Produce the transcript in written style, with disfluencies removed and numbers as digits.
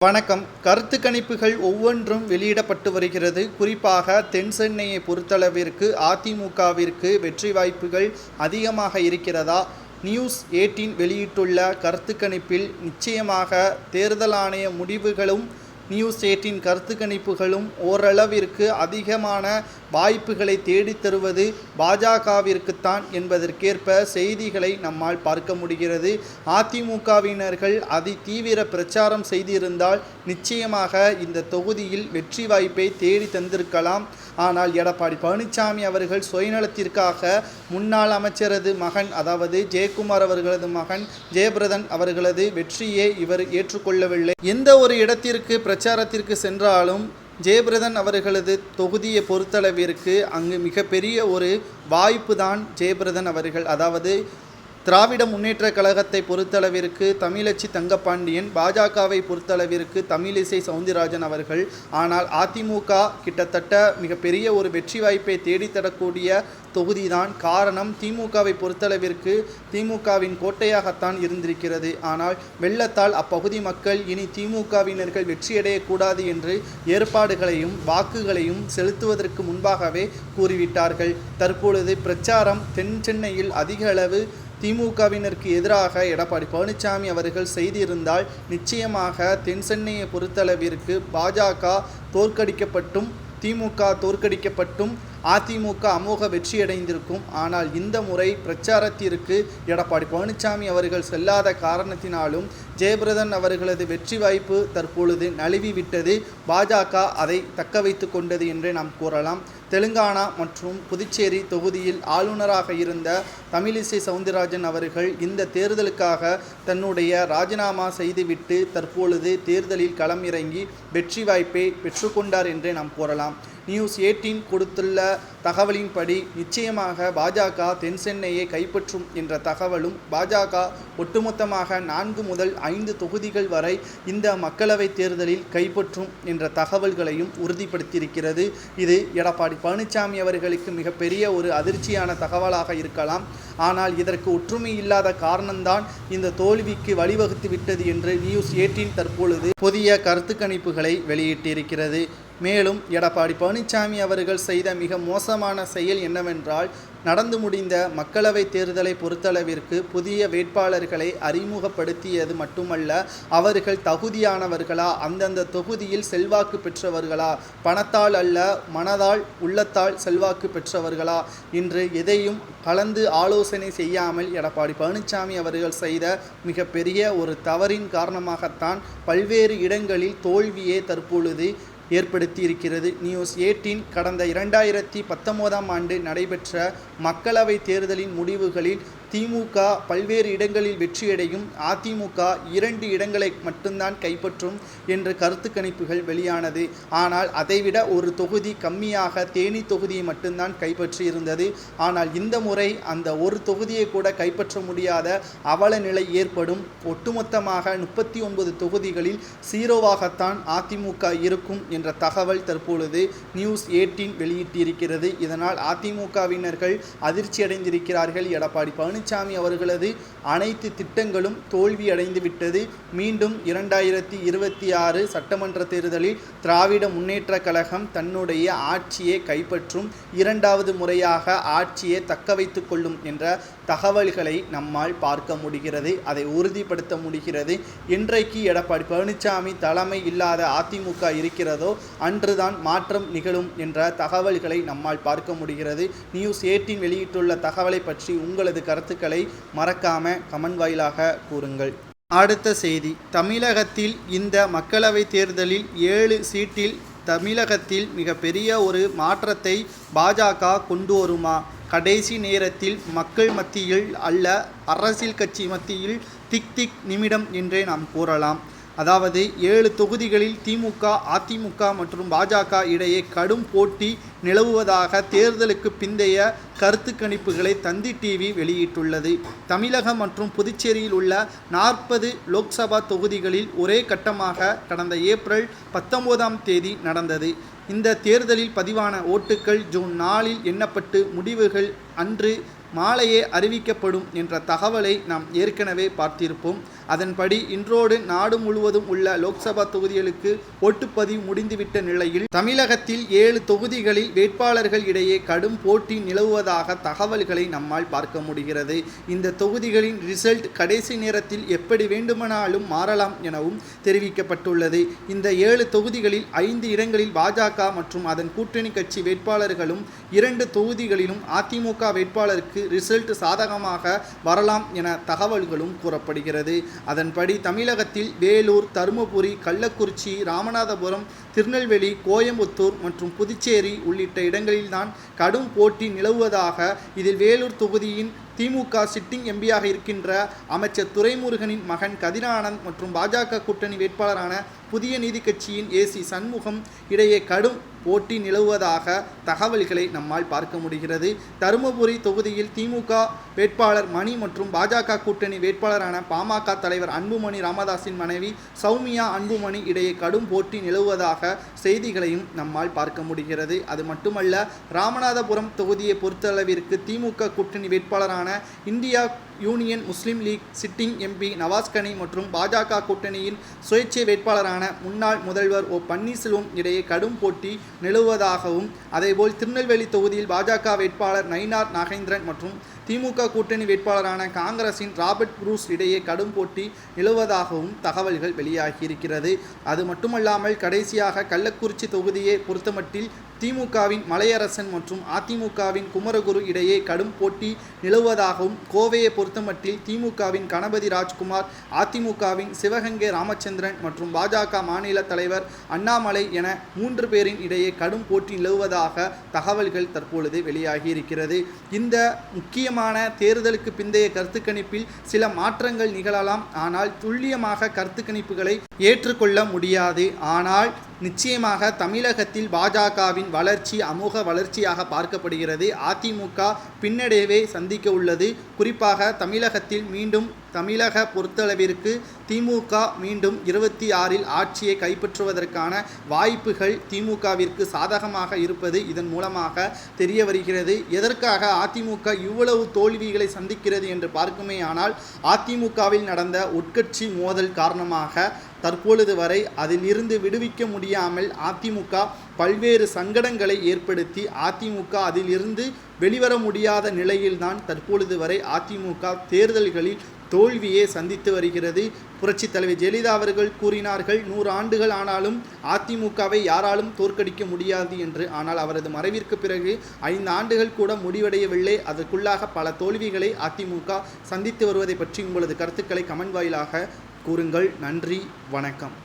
வணக்கம். கருத்து கணிப்புகள் ஒவ்வொன்றும் வெளியிடப்பட்டு வருகிறது. குறிப்பாக தென் சென்னையை பொறுத்தளவிற்கு அதிமுகவிற்கு வெற்றி வாய்ப்புகள் அதிகமாக இருக்கிறதா? நியூஸ்18 வெளியிட்டுள்ள கருத்து கணிப்பில் நிச்சயமாக தேர்தல் ஆணைய முடிவுகளும் நியூஸ்18 கருத்து கணிப்புகளும் ஓரளவிற்கு அதிகமான வாய்ப்புகளை தேடித்தருவது பாஜகவிற்குத்தான் என்பதற்கேற்ப செய்திகளை நம்மால் பார்க்க முடிகிறது. அதிமுகவினர்கள் தீவிர பிரச்சாரம் செய்திருந்தால் நிச்சயமாக இந்த தொகுதியில் வெற்றி வாய்ப்பை தேடி தந்திருக்கலாம். ஆனால் எடப்பாடி பழனிசாமி அவர்கள் சுயநலத்திற்காக முன்னாள் அமைச்சரது மகன், அதாவது ஜெயக்குமார் அவர்களது மகன் ஜெயபிரதன் அவர்களது வெற்றியை இவர் ஏற்றுக்கொள்ளவில்லை. எந்த ஒரு இடத்திற்கு பிரச்சாரத்திற்கு சென்றாலும் ஜெயபிரதன் அவர்களது தொகுதியை பொறுத்தளவிற்கு அங்கு மிகப்பெரிய ஒரு வாய்ப்பு தான் ஜெயபிரதன் அவர்கள், அதாவது திராவிட முன்னேற்ற கழகத்தை பொறுத்தளவிற்கு தமிழச்சி தங்கப்பாண்டியன், பாஜகவை பொறுத்தளவிற்கு தமிழிசை சவுந்தரராஜன் அவர்கள். ஆனால் அதிமுக கிட்டத்தட்ட மிகப்பெரிய ஒரு வெற்றி வாய்ப்பை தேடித்தரக்கூடிய தொகுதிதான். காரணம், திமுகவை பொறுத்தளவிற்கு திமுகவின் கோட்டையாகத்தான் இருந்திருக்கிறது. ஆனால் வெள்ளத்தால் அப்பகுதி மக்கள் இனி திமுகவினர்கள் வெற்றியடையக்கூடாது என்று ஏற்பாடுகளையும் வாக்குகளையும் செலுத்துவதற்கு முன்பாகவே கூறிவிட்டார்கள். தற்பொழுது பிரச்சாரம் தென் சென்னையில் அதிக அளவு திமுகவினருக்கு எதிராக எடப்பாடி பழனிசாமி அவர்கள் செய்திருந்தால் நிச்சயமாக தென் சென்னையை பொறுத்தளவிற்கு பாஜக தோற்கடிக்கப்பட்டும் திமுக தோற்கடிக்கப்பட்டும் அதிமுக அமோக வெற்றியடைந்திருக்கும். ஆனால் இந்த முறை பிரச்சாரத்திற்கு எடப்பாடி பழனிசாமி அவர்கள் செல்லாத காரணத்தினாலும் ஜெயபிரதன் அவர்களது வெற்றி வாய்ப்பு தற்பொழுது நழுவிவிட்டது. பாஜக அதை தக்க வைத்து கொண்டது என்றே நாம் கூறலாம். தெலுங்கானா மற்றும் புதுச்சேரி தொகுதியில் ஆளுநராக இருந்த தமிழிசை சவுந்தரராஜன் அவர்கள் இந்த தேர்தலுக்காக தன்னுடைய ராஜினாமா செய்துவிட்டு தற்பொழுது தேர்தலில் களம் இறங்கி வெற்றி வாய்ப்பை பெற்றுக்கொண்டார் என்றே நாம் கூறலாம். நியூஸ்18 கொடுத்துள்ள தகவலின்படி நிச்சயமாக பாஜக தென் சென்னையை கைப்பற்றும் என்ற தகவலும், பாஜக ஒட்டுமொத்தமாக 4 முதல் 5 தொகுதிகள் வரை இந்த மக்களவைத் தேர்தலில் கைப்பற்றும் என்ற தகவல்களையும் உறுதிப்படுத்தியிருக்கிறது. இது எடப்பாடி பழனிசாமி அவர்களுக்கு மிகப்பெரிய ஒரு அதிர்ச்சியான தகவலாக இருக்கலாம். ஆனால் இதற்கு ஒற்றுமை இல்லாத காரணம்தான் இந்த தோல்விக்கு வழிவகுத்து விட்டது என்று நியூஸ்18 தற்பொழுது புதிய கருத்து கணிப்புகளை வெளியிட்டிருக்கிறது. மேலும் எடப்பாடி பழனிசாமி அவர்கள் செய்த மிக மோசமான செயல் என்னவென்றால், நடந்து முடிந்த மக்களவை தேர்தலை பொறுத்தளவிற்கு புதிய வேட்பாளர்களை அறிமுகப்படுத்தியது மட்டுமல்ல, அவர்கள் தகுதியானவர்களா, அந்தந்த தொகுதியில் செல்வாக்கு பெற்றவர்களா, பணத்தால் அல்ல மனதால் உள்ளத்தால் செல்வாக்கு பெற்றவர்களா என்று எதையும் கலந்து ஆலோசனை செய்யாமல் எடப்பாடி பழனிசாமி அவர்கள் செய்த மிகப்பெரிய ஒரு தவறின் காரணமாகத்தான் பல்வேறு இடங்களில் தோல்வியே தற்பொழுது ஏற்படுத்தி இருக்கிறது. நியூஸ்18 கடந்த 2019ஆம் ஆண்டு நடைபெற்ற மக்களவை தேர்தலின் முடிவுகளில் திமுக பல்வேறு இடங்களில் வெற்றியடையும், அதிமுக 2 இடங்களை மட்டும்தான் கைப்பற்றும் என்று கருத்து கணிப்புகள் வெளியானது. ஆனால் அதைவிட ஒரு தொகுதி கம்மியாக தேனி தொகுதியை மட்டும்தான் கைப்பற்றி இருந்தது. ஆனால் இந்த முறை அந்த ஒரு தொகுதியை கூட கைப்பற்ற முடியாத அவல நிலை ஏற்படும். ஒட்டுமொத்தமாக 39 தொகுதிகளில் 0வாகத்தான் அதிமுக இருக்கும் என்ற தகவல் தற்பொழுது நியூஸ்18 வெளியிட்டிருக்கிறது. இதனால் அதிமுகவினர்கள் அதிர்ச்சியடைந்திருக்கிறார்கள். எடப்பாடி பழனிசாமி அவர்களது அனைத்து திட்டங்களும் தோல்வி அடைந்து விட்டது. மீண்டும் 2026 சட்டமன்ற தேர்தலில் திராவிட முன்னேற்ற கழகம் தன்னுடைய ஆட்சியை கைப்பற்றும், 2வது முறையாக ஆட்சியை தக்க வைத்துக் கொள்ளும் என்ற தகவல்களை நம்மால் பார்க்க முடிகிறது. அதை உறுதிப்படுத்த முடிகிறது. இன்றைக்கு எடப்பாடி பழனிசாமி தலைமை இல்லாத அதிமுக இருக்கிறதோ அன்றுதான் மாற்றம் நிகழும் என்ற தகவல்களை நம்மால் பார்க்க முடிகிறது. நியூஸ்18 வெளியிட்டுள்ள தகவலை பற்றி உங்களது கருத்துக்களை மறக்காம கமெண்ட் வாயிலாக கூறுங்கள். அடுத்த செய்தி, தமிழகத்தில் இந்த மக்களவை தேர்தலில் 7 சீட்டில் தமிழகத்தில் மிகப்பெரிய ஒரு மாற்றத்தை பாஜக கொண்டு வருமா? கடைசி நேரத்தில் மக்கள் மத்தியில் அல்ல, அரசியல் கட்சி மத்தியில் திக் நிமிடம் என்றே நாம் கூறலாம். அதாவது 7 தொகுதிகளில் திமுக, அதிமுக மற்றும் பாஜக இடையே கடும் போட்டி நிலவுவதாக தேர்தலுக்கு பிந்தைய கருத்து கணிப்புகளை தந்தி டிவி வெளியிட்டுள்ளது. தமிழகம் மற்றும் புதுச்சேரியில் உள்ள 40 லோக்சபா தொகுதிகளில் ஒரே கட்டமாக கடந்த ஏப்ரல் 19ஆம் தேதி நடந்தது. இந்த தேர்தலில் பதிவான ஓட்டுக்கள் ஜூன் 4இல் எண்ணப்பட்டு முடிவுகள் அன்று மாலையே அறிவிக்கப்படும் என்ற தகவலை நாம் ஏற்கனவே பார்த்திருப்போம். அதன்படி இன்றோடு நாடு முழுவதும் உள்ள லோக்சபா தொகுதிகளுக்கு ஓட்டுப்பதிவு முடிந்துவிட்ட நிலையில் தமிழகத்தில் 7 தொகுதிகளில் வேட்பாளர்கள் இடையே கடும் போட்டி நிலவுவதாக தகவல்களை நம்மால் பார்க்க முடிகிறது. இந்த தொகுதிகளின் ரிசல்ட் கடைசி நேரத்தில் எப்படி வேண்டுமானாலும் மாறலாம் எனவும் தெரிவிக்கப்பட்டுள்ளது. இந்த 7 தொகுதிகளில் 5 இடங்களில் பாஜக மற்றும் அதன் கூட்டணி கட்சி வேட்பாளர்களும் 2 தொகுதிகளிலும் அதிமுக வேட்பாளருக்கு ரிசல்ட் சாதகமாக வரலாம் என தகவல்களும் கூறப்படுகிறது. அதன்படி தமிழகத்தில் வேலூர், தருமபுரி, கள்ளக்குறிச்சி, ராமநாதபுரம், திருநெல்வேலி, கோயம்புத்தூர் மற்றும் புதுச்சேரி உள்ளிட்ட இடங்களில்தான் கடும் போட்டி நிலவுவதாக, இதில் வேலூர் தொகுதியின் திமுக சிட்டிங் எம்பியாக இருக்கின்ற அமைச்சர் துரைமுருகனின் மகன் கதிரானந்த் மற்றும் பாஜக கூட்டணி வேட்பாளரான புதிய நீதி கட்சியின் ஏசி சண்முகம் இடையே கடும் போட்டி நிலவுவதாக தகவல்களை நம்மால் பார்க்க முடிகிறது. தருமபுரி தொகுதியில் திமுக வேட்பாளர் மணி மற்றும் பாஜக கூட்டணி வேட்பாளரான பாமக தலைவர் அன்புமணி ராமதாஸின் மனைவி சௌமியா அன்புமணி இடையே கடும் போட்டி நிலவுவதாக செய்திகளையும் நம்மால் பார்க்க முடிகிறது. அது மட்டுமல்ல, ராமநாதபுரம் தொகுதியை பொறுத்தளவிற்கு திமுக கூட்டணி வேட்பாளரான இந்தியா யூனியன் முஸ்லீம் லீக் சிட்டிங் எம்பி நவாஸ் கனி மற்றும் பாஜக கூட்டணியின் சுயேட்சை வேட்பாளரான முன்னாள் முதல்வர் ஓ பன்னீர்செல்வம் இடையே கடும் போட்டி நிலவுவதாகவும், அதேபோல் திருநெல்வேலி தொகுதியில் பாஜக வேட்பாளர் நயினார் நாகேந்திரன் மற்றும் திமுக கூட்டணி வேட்பாளரான காங்கிரசின் ராபர்ட் புரூஸ் இடையே கடும் போட்டி நிலவுவதாகவும் தகவல்கள் வெளியாகியிருக்கிறது. அது மட்டுமல்லாமல் கடைசியாக கள்ளக்குறிச்சி தொகுதியை பொறுத்தமட்டில் திமுகவின் மலையரசன் மற்றும் அதிமுகவின் குமரகுரு இடையே கடும் போட்டி நிலவுவதாகவும், கோவையை பொறுத்தமட்டில் திமுகவின் கணபதி ராஜ்குமார், அதிமுகவின் சிவகங்கை ராமச்சந்திரன் மற்றும் பாஜக மாநில தலைவர் அண்ணாமலை என 3 பேரின் இடையே கடும் போட்டி நிலவுவதாக தகவல்கள் தற்பொழுது வெளியாகியிருக்கிறது. இந்த முக்கியமான தேர்தலுக்கு பிந்தைய கருத்து கணிப்பில் சில மாற்றங்கள் நிகழலாம். ஆனால் துல்லியமாக கருத்து கணிப்புகளை ஏற்றுக்கொள்ள முடியாது. ஆனால் நிச்சயமாக தமிழகத்தில் பாஜகவின் வளர்ச்சி அமோக வளர்ச்சியாக பார்க்கப்படுகிறது. அதிமுக பின்னடைவை சந்திக்க உள்ளது. குறிப்பாக தமிழகத்தில் மீண்டும் தமிழக பொறுத்தளவிற்கு திமுக மீண்டும் 26இல் ஆட்சியை கைப்பற்றுவதற்கான வாய்ப்புகள் திமுகவிற்கு சாதகமாக இருப்பது இதன் மூலமாக தெரிய வருகிறது. எதற்காக அதிமுக இவ்வளவு தோல்விகளை சந்திக்கிறது என்று பார்க்குமேயானால், அதிமுகவில் நடந்த உட்கட்சி மோதல் காரணமாக தற்பொழுது வரை அதிலிருந்து விடுவிக்க முடியாமல் அதிமுக பல்வேறு சங்கடங்களை ஏற்படுத்தி அதிமுக அதிலிருந்து வெளிவர முடியாத நிலையில்தான் தற்பொழுது வரை அதிமுக தேர்தல்களில் தோல்வியை சந்தித்து வருகிறது. புரட்சித் தலைவர் ஜெயலலிதா அவர்கள் கூறினார்கள், 100 ஆண்டுகள் ஆனாலும் அதிமுகவை யாராலும் தோற்கடிக்க முடியாது என்று. ஆனால் அவரது மறைவிற்கு பிறகு 5 ஆண்டுகள் கூட முடிவடையவில்லை. அதற்குள்ளாக பல தோல்விகளை அதிமுக சந்தித்து வருவதை பற்றி உங்களது கருத்துக்களை கமெண்ட் வாயிலாக கூறுங்கள். நன்றி, வணக்கம்.